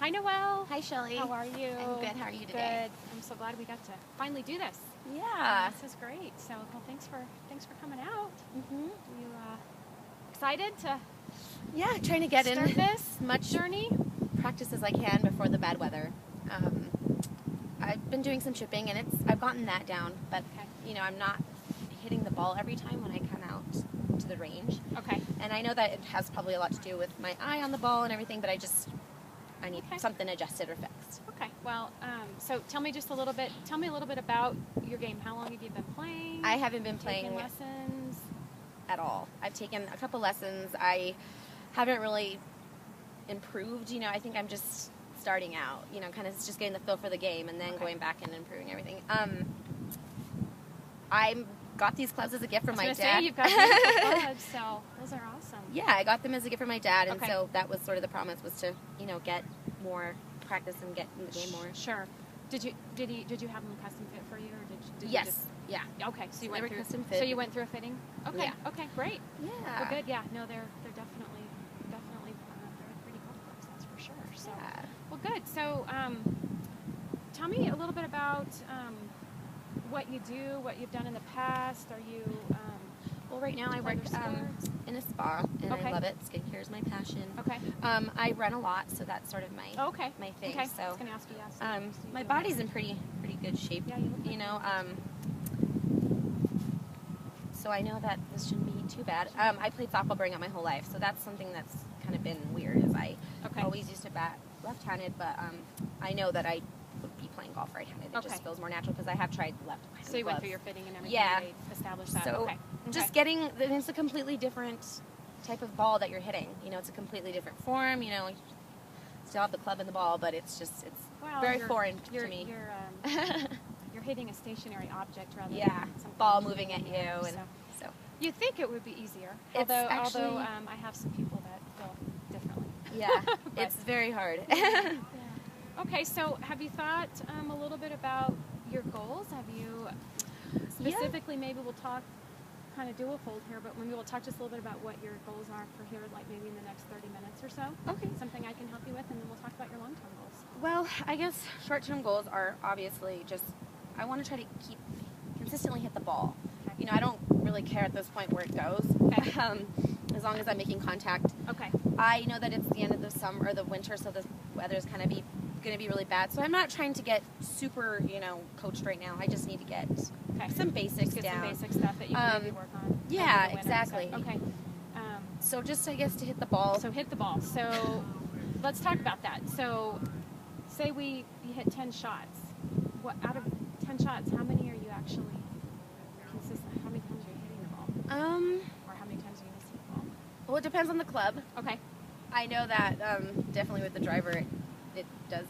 Hi, Noel. Hi, Shelly. How are you? I'm good. How are you today? Good. I'm so glad we got to finally do this. Yeah. This is great. So, well, thanks for coming out. Mm-hmm. You excited to Yeah, trying to get start in this much journey? practice as I can before the bad weather. I've been doing some chipping, and I've gotten that down, but Okay. I'm not hitting the ball every time when I come out to the range. Okay. And I know that it has probably a lot to do with my eye on the ball and everything, but I need something adjusted or fixed. Okay. Well, so tell me a little bit about your game. How long have you been playing? I haven't been playing Taking lessons at all. I've taken a couple lessons. I haven't really improved. I think I'm just starting out, kind of just getting the feel for the game and then going back and improving everything. I got these clubs as a gift from my dad. Say, you've got beautiful clubs, so those are awesome. Yeah, I got them as a gift from my dad, and so that was sort of the promise, was to, get more practice and get in the game more. Sure. Did you have them custom fit for you, or did yes. you just... Yeah. Okay, so you went through custom fit. So you went through a fitting? Okay. Yeah. Okay, great. Yeah. Well, good. Yeah. No, they're definitely very pretty golf clubs, that's for sure. So, well, good. So, tell me a little bit about what you do, what you've done in the past. Are you well, right now I work in a spa, and I love it. Skincare is my passion. Okay. I run a lot, so that's sort of my my thing. Okay. So I was going to ask you. Yeah. So my body's in pretty good shape. Yeah, you look so I know that this shouldn't be too bad. I played softball growing up my whole life, so that's something that's kind of been weird. Is I always used to bat left-handed, but I know that I would be playing golf right-handed. It just feels more natural because I have tried left-handed. So you went through your fitting and everything. Yeah. To establish that. So just getting, it's a completely different type of ball that you're hitting. It's a completely different form. You still have the club and the ball, but it's very foreign to me. You're hitting a stationary object rather than something ball moving at you, and so you think it would be easier. It's although I have some people that feel differently. Yeah, it's very hard. Yeah. Okay, so have you thought a little bit about your goals? Have you specifically? Maybe we'll talk. Kind of dual-fold here, but maybe we'll talk just a little bit about what your goals are for here, like maybe in the next 30 minutes or so. Okay. Something I can help you with, and then we'll talk about your long-term goals. Well, I guess short-term goals are obviously just, I want to try to consistently hit the ball. Okay. I don't really care at this point where it goes, as long as I'm making contact. Okay. I know that it's the end of the summer or the winter, so the weather's kind of going to be really bad. So I'm not trying to get super, coached right now. I just need to get some basics down. Some basic stuff that you can maybe work on. Yeah, exactly. Okay. So just, I guess, to hit the ball. So hit the ball. So let's talk about that. So say you hit 10 shots. What out of 10 shots, how many are you actually consistent? How many times are you hitting the ball? Or how many times are you missing the ball? Well, it depends on the club. Okay. I know that definitely with the driver,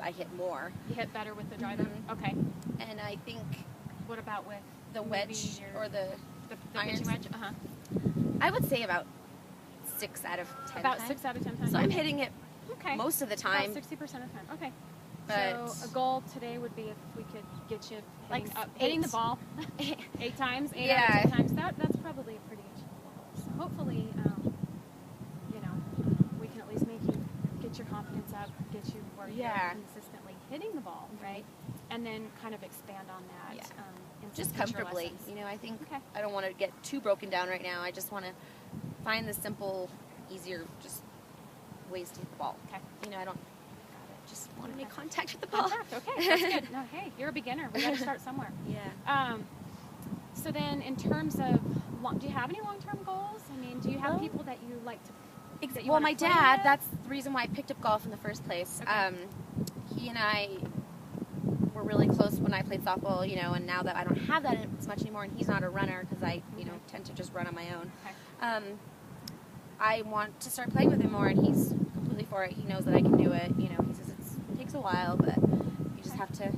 I hit more. You hit better with the driver? Mm-hmm. Okay. And I think... What about with the wedge or the irons? Wedge? I would say about 6 out of 10 About times. 6 out of 10 times. So I'm hitting it most of the time. About 60% of the time. Okay. But so a goal today would be if we could get you hitting the ball 8 times, 8 out of 10 times. That's probably a pretty achievable goal. So hopefully, we can at least make you get your confidence up, get you where you're consistently hitting the ball, right? And then kind of expand on that. Just comfortably. I think I don't want to get too broken down right now. I just want to find the simple, easier, just ways to hit the ball. Okay. I don't just want to make contact with the ball. Okay, that's good. No, hey, you're a beginner. We got to start somewhere. Yeah. So then, in terms of, do you have any long-term goals? I mean, do you have people that you like to? Well, my dad. That's the reason why I picked up golf in the first place. Okay. He and I were really close when I played softball. And now that I don't have that as much anymore, and he's not a runner because I, tend to just run on my own. Okay. I want to start playing with him more, and he's completely for it. He knows that I can do it. He says it takes a while, but you just have to,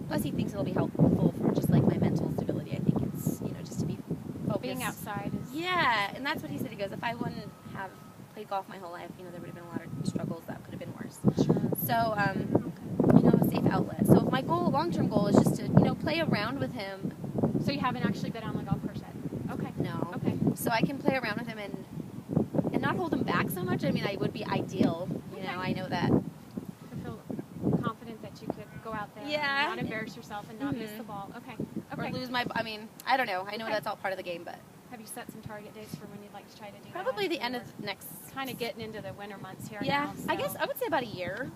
Plus, he thinks it'll be helpful for just like my mental stability. I think it's, just to be focused. Being outside is. Yeah, and that's what he said. He goes, if I wouldn't have played golf my whole life, there would have been a lot of struggles that could have been worse. Sure. So, a safe outlet. So my long-term goal is just to, play around with him. So you haven't actually been on the golf course yet? Okay. No. Okay. So I can play around with him and not hold him back so much. I mean, I would be ideal. I know that confident that you could go out there Yeah. and not embarrass yourself and not miss the ball. Okay. Or Okay. lose my, I mean, I don't know. I know Okay. that's all part of the game, but Have you set some target dates for when you'd like to try to do that? probably the end of next. Kind of getting into the winter months here Yeah, now. I guess I would say about a year,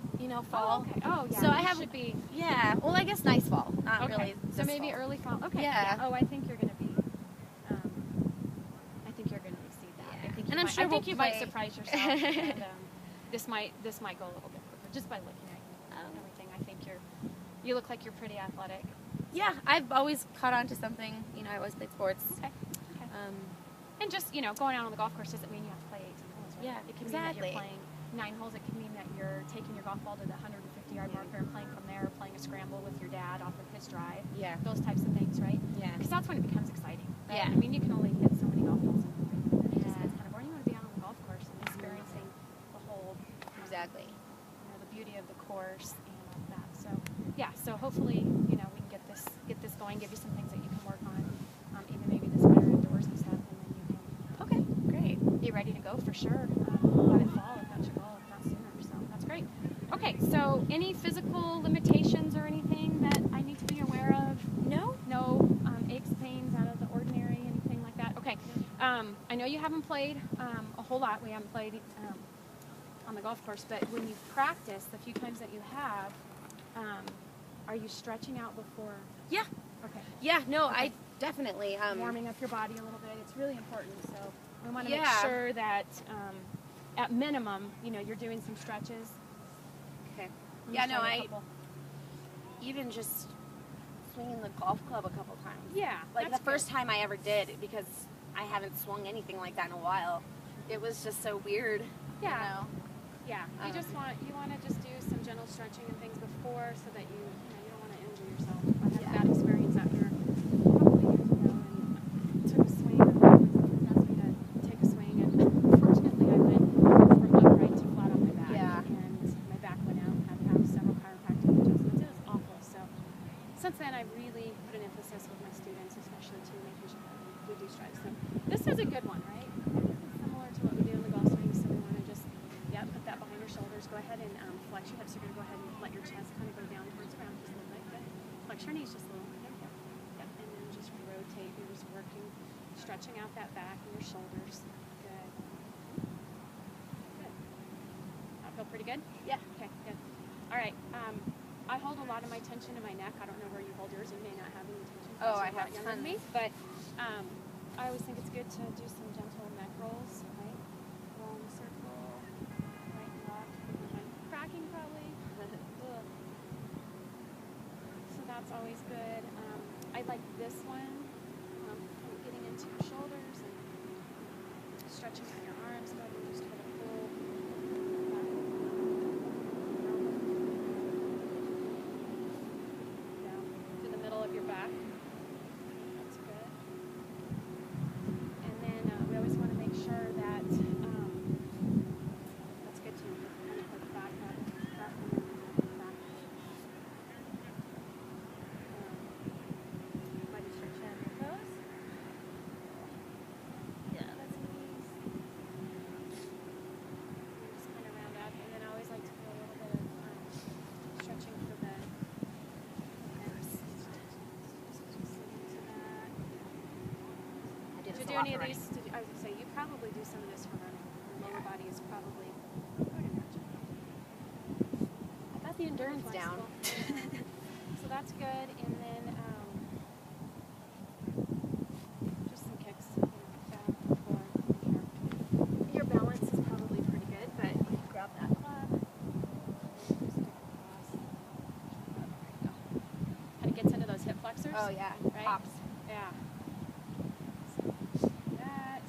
fall. Oh, okay. Oh, yeah. So I you have, should be. yeah, well, I guess nice fall, not Okay. really So this maybe fall. early fall. Okay. Yeah. Oh, I think you're going to be. I think you're going to exceed that. Yeah. I think And you I'm might, sure I think we'll you might play. surprise yourself. And, this might go a little bit quicker just by looking at you and everything. I think you look like you're pretty athletic. Yeah, I've always caught on to something. You know, I always played sports. Okay. And just, going out on the golf course doesn't mean you have to play 18 holes, right? Yeah, It can exactly. mean that you're playing 9 holes. It can mean that you're taking your golf ball to the 150-yard marker and playing from there, playing a scramble with your dad off of his drive. Yeah. Those types of things, right? Yeah. Because that's when it becomes exciting. Right? Yeah. I mean, you can only hit so many golf balls in a day. And it just gets kind of boring. You want to be out on the golf course and experiencing the whole, Exactly. the beauty of the course and all that. So, yeah. So hopefully, we can get this going, give you some things that you can work on, even maybe this winter indoors and stuff, and then you can. Okay, great. Be ready to go for sure. Let it fall if that's your goal, if not sooner. So that's great. Okay, so any physical limitations or anything that I need to be aware of? No? No aches, pains out of the ordinary, anything like that? Okay. I know you haven't played a whole lot. We haven't played on the golf course, but when you practice, the few times that you have, are you stretching out before? Yeah. Okay. Yeah, no, Okay. I definitely. Warming up your body a little bit. It's really important. So we want to make Yeah. sure that at minimum, you're doing some stretches. Okay. You Yeah, try no, a I couple. even just swinging the golf club a couple times. Yeah. Like that's the first good. time I ever did, because I haven't swung anything like that in a while. It was just so weird. Yeah. You know? Yeah. You want to just do some gentle stretching and things before, so that you don't want to injure yourself. I had a bad experience out here a couple of years ago, and took a swing, and someone asked me to take a swing, and unfortunately I went from upright to flat on my back. Yeah. And my back went out, had to have several chiropractic adjustments. It was awful. So since then I really put an emphasis with my students, especially to making sure that we do strides. So this is a good one, right? Similar to what we do in the golf swing. So we want to just put that behind your shoulders. Go ahead and flex your hips. You're going to go ahead and let your chest kind of go down towards the ground just a little bit. Good. Flex your knees just a little. There we go. Yep. And then just rotate. You're just working, stretching out that back and your shoulders. Good. Good. That feel pretty good? Yeah. Okay, good. All right. I hold a lot of my tension in my neck. I don't know where you hold yours. You may not have any tension. Oh, because I you're a lot have younger than tons. me. But I always think it's good to do some gentle neck rolls, right? Roll in a circle, right and left. I'm cracking probably. Ugh. So that's always good. I like this one. Kind of getting into your shoulders and stretching out your arms. Go ahead and just try to pull down to the middle of your back. That's good. And then we always want to make sure that that's good too. Kind of like back up, back and then back. Might just stretch out your toes. Yeah, that's nice. Just kind of round out, and then I always like to do a little bit of stretching for the hips. Just into that. I Did did this you do a lot any for of running. these? I was gonna say you probably do some of this for running. Your lower body is probably. I would imagine. I got the endurance down. Flexible. So that's good, and then just some kicks. Back and forth. Your balance is probably pretty good, but you can grab that club. Just stick it across. There you go. Kind of gets into those hip flexors. Oh, yeah. Right? Pops. Yeah. So, that.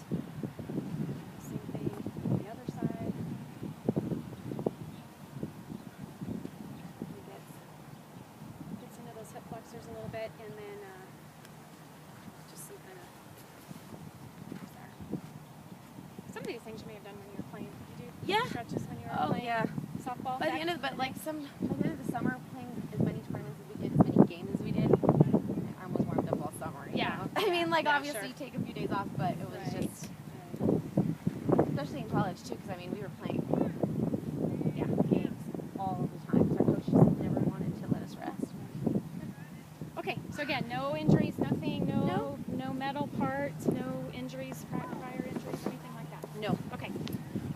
Same thing on the other side. Gets into those hip flexors a little bit, and then just some kind of there. Some of these things you may have done when you were playing. Did you do Yeah. stretches when you were Oh, playing yeah. softball? By the end of the summer, playing as many tournaments as we did, as many games as we did, my arm was warmed up all summer. you Yeah. know? I mean, like, Yeah, obviously sure. you take a few days off, but it was Right. just, especially in college too, because I mean, we were playing, games all the time. 'Cause our coach just never wanted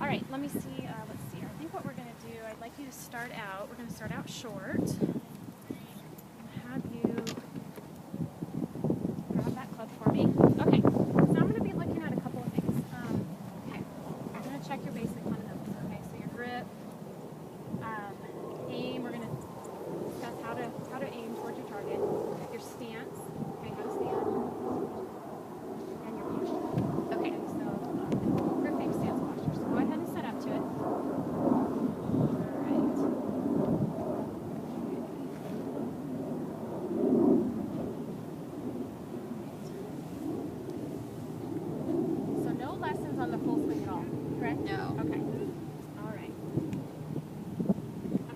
All right, let me see. Let's see. I think what we're going to do, I'd like you to start out. We're going to start out short. Have you grab that club for me? Okay. So I'm going to be looking at a couple of things. Okay. I'm going to check your basic fundamentals. Okay. So your grip, aim. We're going to discuss how to aim towards your target. Your stance. Okay. How to stand. And your posture. Okay. So grip, aim, stance, posture. So go ahead and set up to it. On the full swing at all, correct? No. Okay. All right.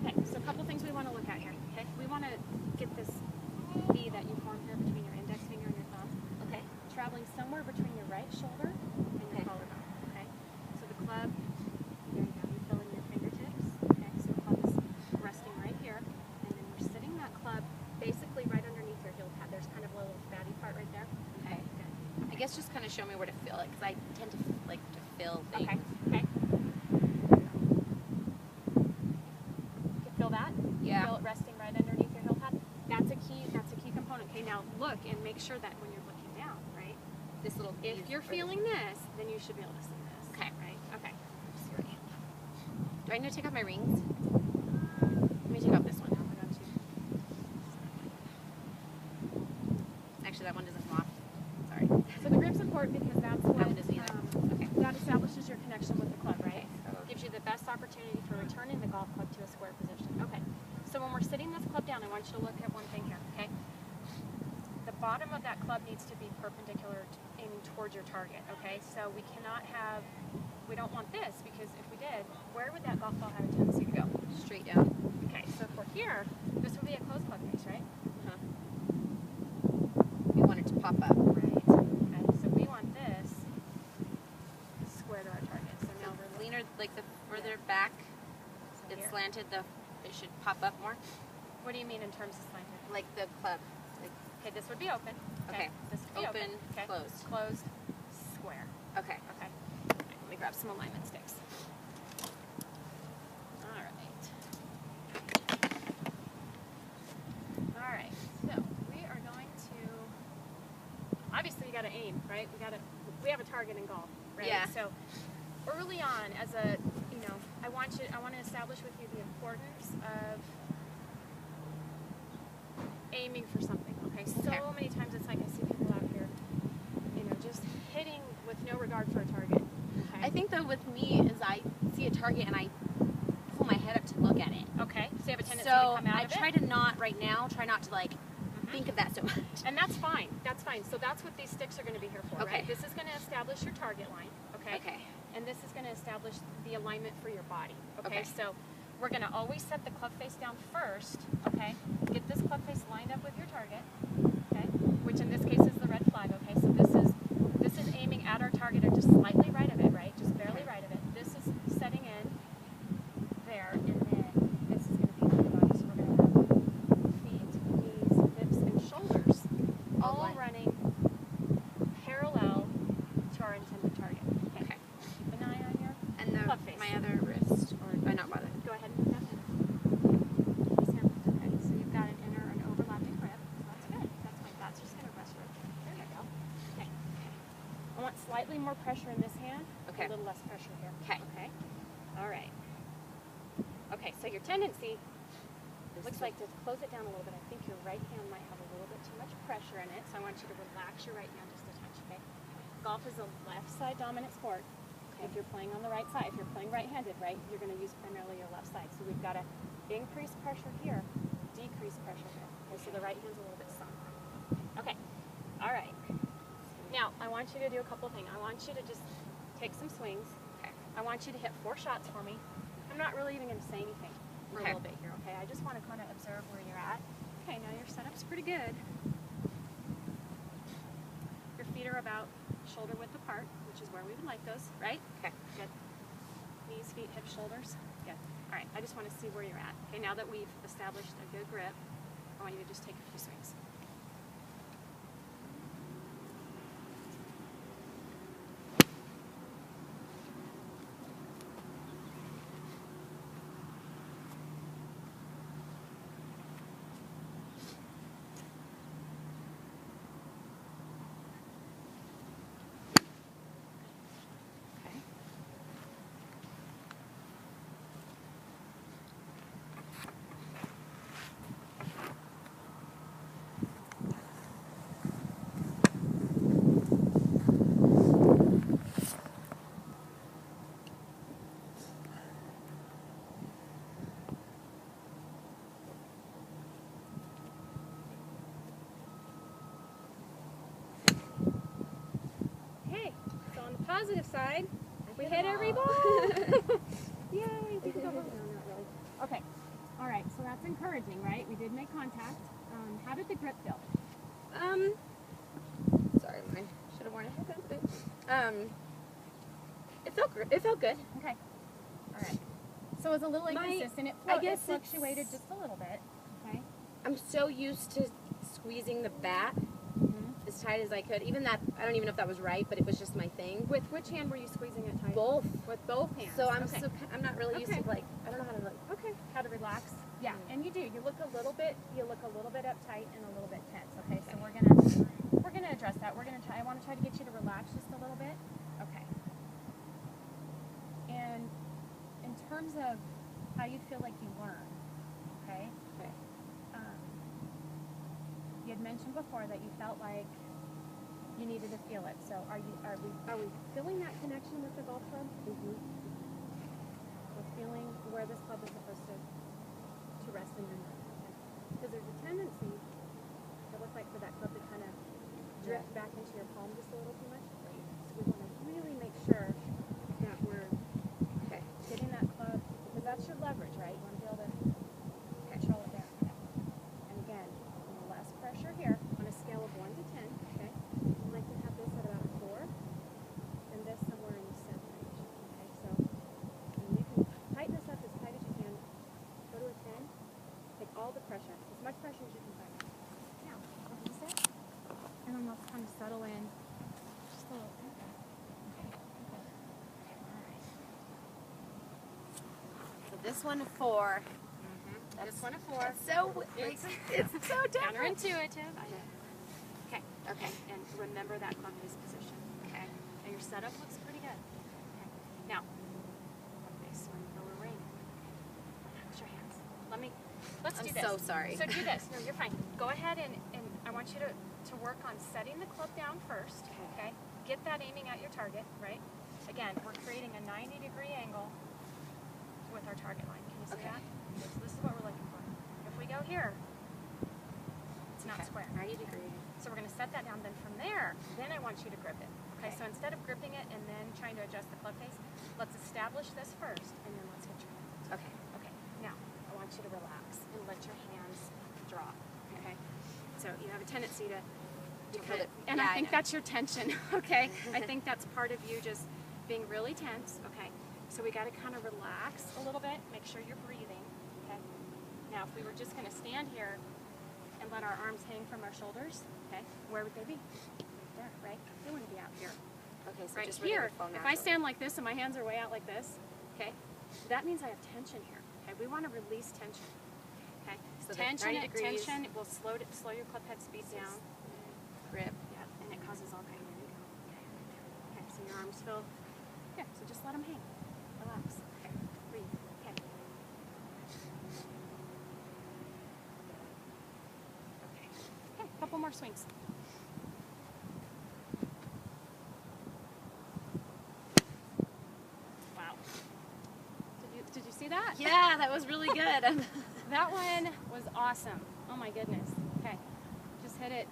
Okay, so a couple things we want to look at here. Okay, we want to get this V that you form here between your index finger and your thumb. Okay. Traveling somewhere between your right shoulder and your collarbone. Okay. So the club, there you go. You fill in your fingertips. Okay. So the club is resting right here, and then we're sitting that club basically right underneath your heel pad. There's kind of a little fatty part right there. Okay. I guess just kind of show me where to feel it, because I tend to like to feel things. Okay. Okay. You feel that? Yeah. Feel it resting right underneath your heel pad. That's a key component. Okay, now look and make sure that when you're looking down, right? This little. If you're feeling this, then you should be able to see this. Okay. Right? Okay. Do I need to take off my rings? Let me take off this one. I got you. Actually, that one doesn't come off. Sorry. So the grip's important because that's what That doesn't either. Okay. that establishes your connection with the club, right? Okay. Gives you the best opportunity for returning the golf club to a square position. Okay. So when we're sitting this club down, I want you to look at one thing here, okay? The bottom of that club needs to be perpendicular aiming towards your target, okay? So we don't want this, because if we did, where would that golf ball have a tendency to go? Straight down. Okay, so if we're here, this would be a closed club face, right? Uh-huh. We want it to pop up. Right. Okay, so we want this square to our target. So now we're Leaner, like the further back it's here. slanted, it should pop up more. What do you mean in terms of slanted? Like the club. Like, Okay, this would be open. Okay. This would be Open, Okay. closed. Closed, square. okay. Okay. Let me grab some alignment sticks. All right. All right. So we are going to. Obviously, you got to aim, right? We have a target in golf, right? Yeah. So early on, I want to establish with you the importance of aiming for something. Okay. So many times it's like I see people out here, just hitting with no regard for a target. Okay. I think though with me is I see a target and I pull my head up to look at it. Okay. So you have a tendency So to come out I of it. try to not right now. Try not to think of that so much. And that's fine. That's fine. So that's what these sticks are going to be here for, Okay. right? This is going to establish your target line, okay? Okay. And this is going to establish the alignment for your body, okay? Okay. So we're going to always set the club face down first, okay? Get this club face lined up with your target, okay? Which in this case is the red flag, okay? So this is aiming at our target or just slightly right of it, right? Just barely right of it. This is setting in there, and then this is going to be the body. So we're going to have feet, knees, hips, and shoulders all running parallel to our intended target. Okay. Keep an eye on your And club face. my other wrist, or do I not bother? Go ahead and put that in. Okay, so you've got an inner and overlapping grip. That's good. That's fine. That's just going to rest right there. There you go. Okay. I want slightly more pressure in this hand. Okay. A little less pressure here. Okay. Okay. All right. Okay, so your tendency looks like to close it down a little bit. I think your right hand might have a little bit too much pressure in it, so I want you to relax your right hand just a touch, okay? Golf is a left side dominant sport. If you're playing on the right side, if you're playing right-handed, right, you're going to use primarily your left side. So we've got to increase pressure here, decrease pressure here. Okay, so the right hand's a little bit sunk. Okay, all right. Now, I want you to do a couple things. I want you to just take some swings. Okay. I want you to hit 4 shots for me. I'm not really even going to say anything for a little bit here, okay? I just want to kind of observe where you're at. Okay, now your setup's pretty good. Your feet are about shoulder width apart, which is where we would like those, right? Okay. Good. Knees, feet, hips, shoulders. Good. All right, I just want to see where you're at. Okay, now that we've established a good grip, I want you to just take a few swings. positive side, we hit hit 'em every all. ball. Yay! We can go home. No, not really. Okay. All right. So that's encouraging, right? We did make contact. How did the grip feel? Sorry, mine should have worn a headband today. It felt good. Okay. All right. So it was a little inconsistent. I guess it fluctuated just a little bit. Okay. I'm so used to squeezing the bat as tight as I could. Even that, I don't even know if that was right, but it was just my thing. With which hand were you squeezing it tight? Both. With both hands. So I'm okay. I'm not really used to like, I don't know how to like. Okay. How to relax? Yeah. And you do. You look a little bit uptight and a little bit tense. Okay. So we're gonna address that. I want to try to get you to relax just a little bit. Okay. And in terms of how you feel like you learn, okay? Okay. You had mentioned before that you felt like you needed to feel it. So are we feeling that connection with the golf club? Mm-hmm. We're feeling where this club is supposed to rest in your hand. Okay. Because there's a tendency, it looks like, for that club to kind of drift back into your palm just a little too much. So we want to really make sure that we're getting that club, because that's your leverage, right? You want to be able to control it there. Okay. And again, less pressure here on a scale of 1 to 10. Okay. I'd like to have this at about a 4, and this somewhere in the 7 range. Okay. So you can tighten this up as tight as you can. Go to a 10. Take all the pressure, as much pressure as you can find. Now, release it, and then let's kind of settle in. Just a little. This one a 4. This one a 4. It's so different. Counterintuitive. I know. Okay. Okay. And remember that club face position. Okay. And your setup looks pretty good. Okay. Now, face when lower ring. Relax your hands. Let's do this. I'm so sorry. So do this. No, you're fine. Go ahead and I want you to work on setting the club down first. Okay. Get that aiming at your target, right? Again, we're creating a 90-degree angle with our target line. Can you see that? So this is what we're looking for. If we go here, it's not square. 90 degrees. So we're going to set that down. Then from there, then I want you to grip it. Okay. So instead of gripping it and then trying to adjust the club face, let's establish this first, and then let's hit your hands. Okay. Okay. Now I want you to relax and let your hands drop. Okay. So you have a tendency to put it, and I think that's your tension. Okay. I think that's part of you just being really tense. Okay. So we got to kind of relax a little bit, make sure you're breathing, okay? Now, if we were just going to stand here and let our arms hang from our shoulders, okay, where would they be? There, right? They wouldn't be out here. Okay, so right just here, if I stand like this and my hands are way out like this, okay, that means I have tension here, okay? We want to release tension, okay? So tension will slow your club head speed down. Grip. Yeah, and it causes all kinds of, okay, so your arms feel, yeah, so just let them hang. Relax. Okay. Breathe. Okay. Okay. A couple more swings. Wow. Did you see that? Yeah, that was really good. That one was awesome. Oh my goodness. Okay. Just hit it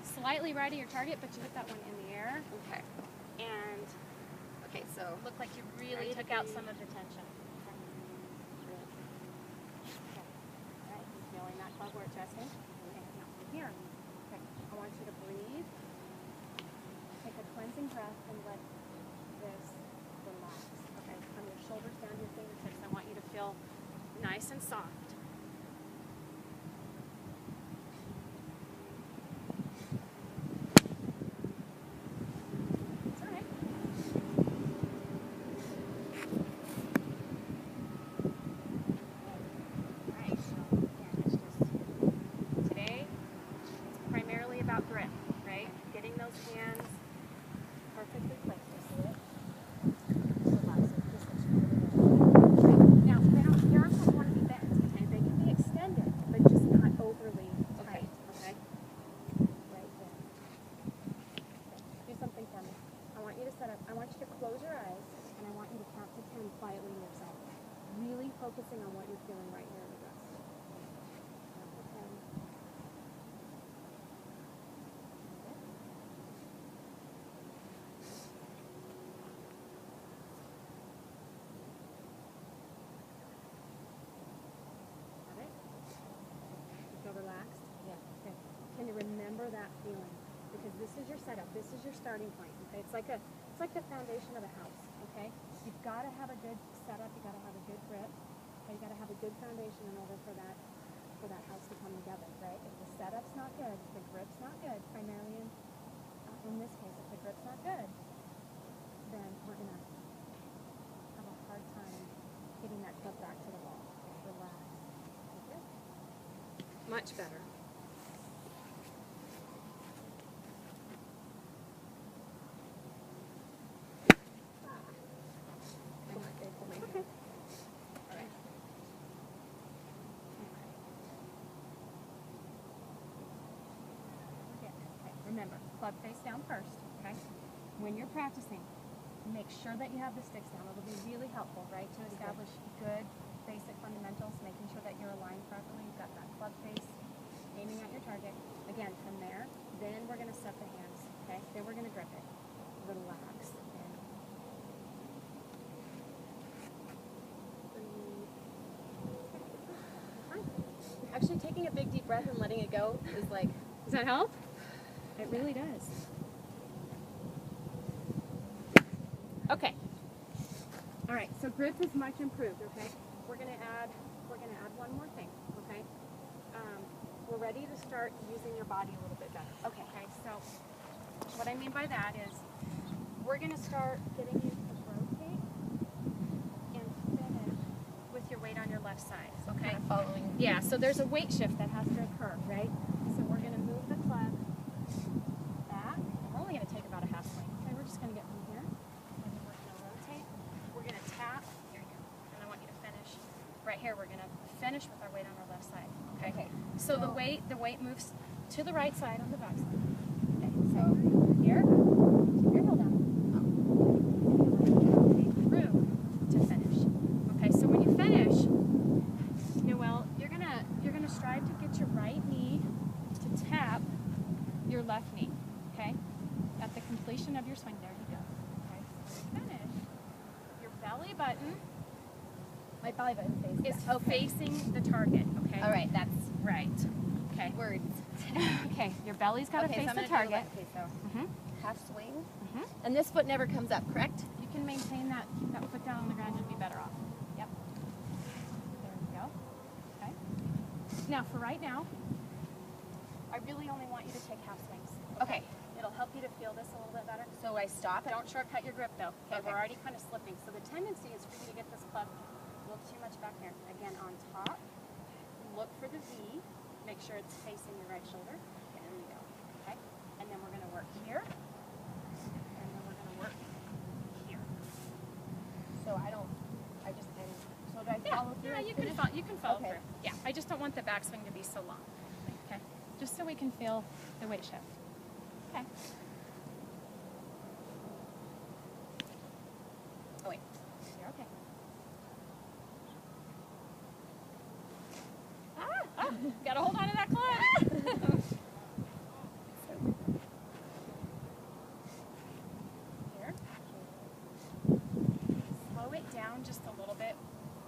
slightly right at your target, but you hit that one in the air. Okay. And okay, so looked like you really took out some of the tension. Okay. All right, you feeling that club where it's resting? Okay, now from here. Okay, I want you to breathe. Take a cleansing breath and let this relax. Okay, from your shoulders down to your fingertips, I want you to feel nice and soft. Focusing on what you're feeling right here in the breast. Okay. to remember that feeling because this is your setup. This is your starting point. Okay, it's like the foundation of a house. Okay, you've got to have a good setup. You got to have a good grip. Okay, you got to have a good foundation in order for that house to come together. Right? If the setup's not good, if the grip's not good, primarily in this case, if the grip's not good, then we're gonna have a hard time getting that club back to the wall. Relax. Okay. Much better. Okay. All right. Okay. Remember, club face down first. Okay. When you're practicing, make sure that you have the sticks down. It'll be really helpful, right, to establish good basic fundamentals, making sure that you're aligned properly. You've got that club face, aiming at your target. Again, from there, then we're going to set the hands, okay? Then we're going to grip it. Relax. And breathe. Actually, taking a big deep breath and letting it go is like... Does that help? It really does. Okay. All right. So grip is much improved. Okay. We're gonna add one more thing. Okay. We're ready to start using your body a little bit better. Okay. Okay. So what I mean by that is we're gonna start getting you to rotate and finish with your weight on your left side. Okay. Kind of following. Yeah. So there's a weight shift that has to occur, right? So we're gonna move the club back. And we're only gonna take about a half swing. Okay. We're just gonna get from here. We're going to tap, here you go, and I want you to finish right here. We're going to finish with our weight on our left side. Okay. So the weight moves to the right side on the back side. Okay. So here, keep your heel down. Rotate through to finish. Okay. So when you finish, Noel, you're gonna strive to get your right knee to tap your left knee. Okay. At the completion of your swing, there you go. Okay. So finish. Belly button. My belly button is facing the target. Okay. All right, that's right. Okay. words. Okay, your belly's got to face the target. Okay, so half swing. Mhm. And this foot never comes up, correct? You can maintain that. Keep that foot down on the ground. You'll be better off. Yep. There we go. Okay. Now, for right now, I really only want you to take half swings. Okay. It'll help you to feel this a little bit better. So I stop. Don't shortcut your grip though. Okay. Okay. We're already kind of slipping. So the tendency is for you to get this club a little too much back here. Again, on top. Look for the V. Make sure it's facing your right shoulder. Okay, there we go. Okay. And then we're going to work here. And then we're going to work here. So I just end. So do I follow through? Yeah, and you finish? can follow Okay. through. Yeah, I just don't want the backswing to be so long. Okay. Just so we can feel the weight shift. Okay. Oh wait. You're okay. Gotta hold on to that club. Here. Slow it down just a little bit,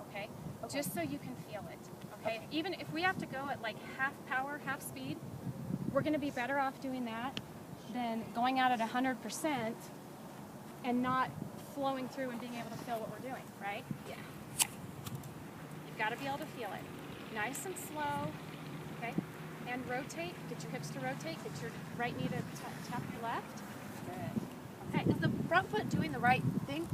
okay? Just so you can feel it, okay? Even if we have to go at like half power, half speed, we're gonna be better off doing that than going out at 100% and not flowing through and being able to feel what we're doing, right? Yeah. You've got to be able to feel it. Nice and slow, okay? And rotate. Get your hips to rotate. Get your right knee to tap your left. Good. Okay. Is the front foot doing the right thing?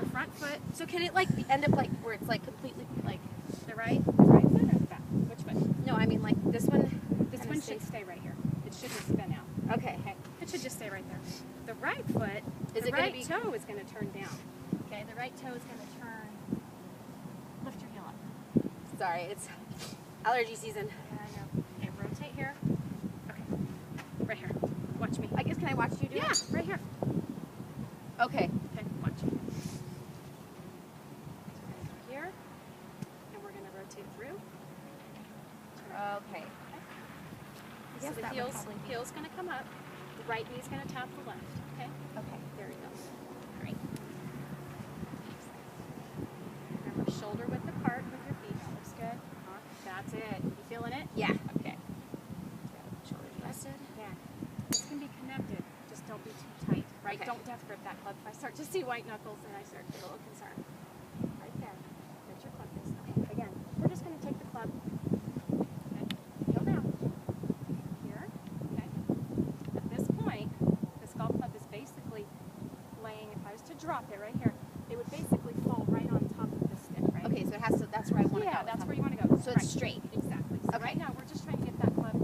The front foot, So can it like end up like where it's like completely like the right foot or the back? Which foot? no, I mean like this one. This kinda one stays- should stay right here. It shouldn't spin out. Okay. Okay. It should just stay right there. The right foot, Is the it gonna right be- toe is going to turn down. Okay. The right toe is going to turn. Lift your heel up. Sorry, it's allergy season. Yeah, I know. Okay, rotate here. Okay. Right here. Watch me. I guess can I watch you do Yeah, it? right here. Okay. Okay, watch. So we're going to go here, and we're going to rotate through. Okay. So Yes, the that would probably be- heel's going to come up. The right knee's going to tap the left. Okay? Okay. There you go. Great. Remember, shoulder width apart with your feet. That looks good. That's it. You feeling it? Yeah. Okay. Shoulders start to see white knuckles and I start to get a little concerned. Right there. There's your club face. Okay, again, we're just going to take the club. Okay, heel down. Here. Okay. At this point, this golf club is basically laying, if I was to drop it right here, it would basically fall right on top of the stick, right? Okay, so it has to, that's where I want to go. Yeah, that's where you want to go. So right. it's straight. Exactly. So Okay. right now, we're just trying to get that club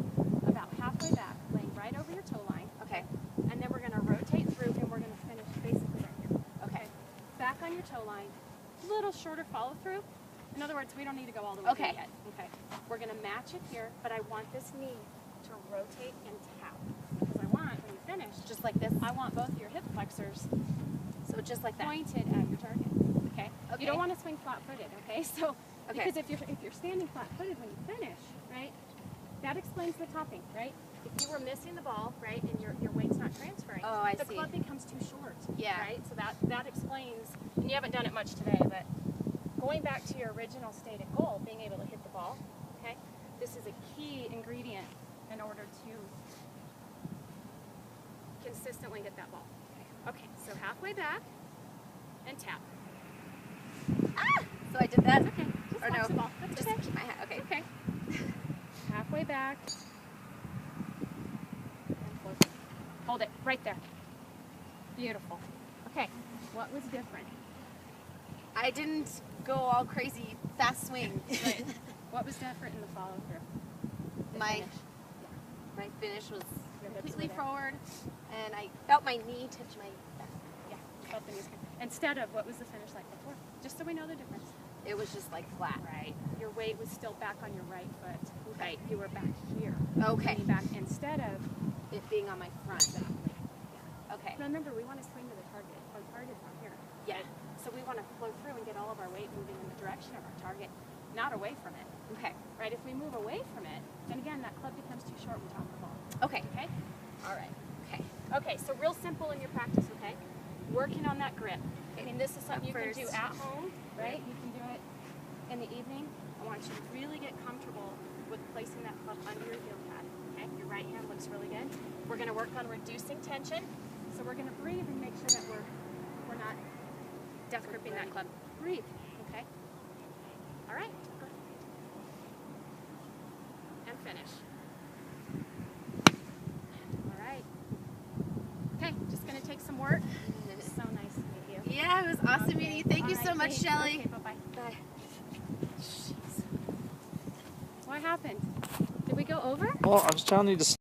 about halfway back, laying right over your toe line. Okay. And then we're going to rotate through and we're going to finish basically right here. Okay. Back on your toe line, little shorter follow through. In other words, we don't need to go all the way Okay. through yet. Okay. We're going to match it here, but I want this knee to rotate and tap. Because I want, when you finish, Just like this. I want both of your hip flexors So just like that. pointed at your target. Okay. Okay. You don't want to swing flat-footed. Okay. So Okay. because if you're standing flat-footed when you finish, right, that explains the topping, right? If you were missing the ball, right, and your weight's not transferring, Oh, I the see. club becomes too short. Yeah. Right. So that explains. And you haven't done it much today, but going back to your original stated goal, being able to hit the ball. Okay. This is a key ingredient in order to consistently hit that ball. Okay, so halfway back and tap. Ah! So I did that. That's okay. Just Or watch no. the ball. That's Just okay. keep my hat. Okay. Okay. Halfway back. And float. Hold it right there. Beautiful. Okay, what was different? I didn't go all crazy fast swing. Right. What was different in the follow through? My finish was Your hips completely were there. forward, and I felt my knee touch my back. Yeah, felt the knees. Instead of what was the finish like before? Just so we know the difference. It was just like flat. Right. Your weight was still back on your right foot. Right. You were back here. Okay. Leaning back instead of. It being on my front. Exactly. Yeah. Okay. Remember, we want to swing to the target. Our target from here. Yeah. So we want to flow through and get all of our weight moving in the direction of our target, not away from it. Okay. Right? If we move away from it, then again, that club becomes too short when top of the ball. Okay. Okay? All right. Okay. Okay, so real simple in your practice, okay? Working on that grip. I mean, this is something you can do First. at home, right? You can do it in the evening. I want you to really get comfortable with placing that club under your heel pad, okay? Your right hand looks really good. We're going to work on reducing tension. So we're going to breathe and make sure that we're not death gripping that club. Breathe, okay? All right. And finish. All right. Okay, just going to take some work. So nice to meet you. Yeah, it was awesome Okay. meeting you. Thank you All so right, much, thanks. Shelly. Okay, bye-bye. Bye. Jeez. What happened? Did we go over? Well, I was telling you to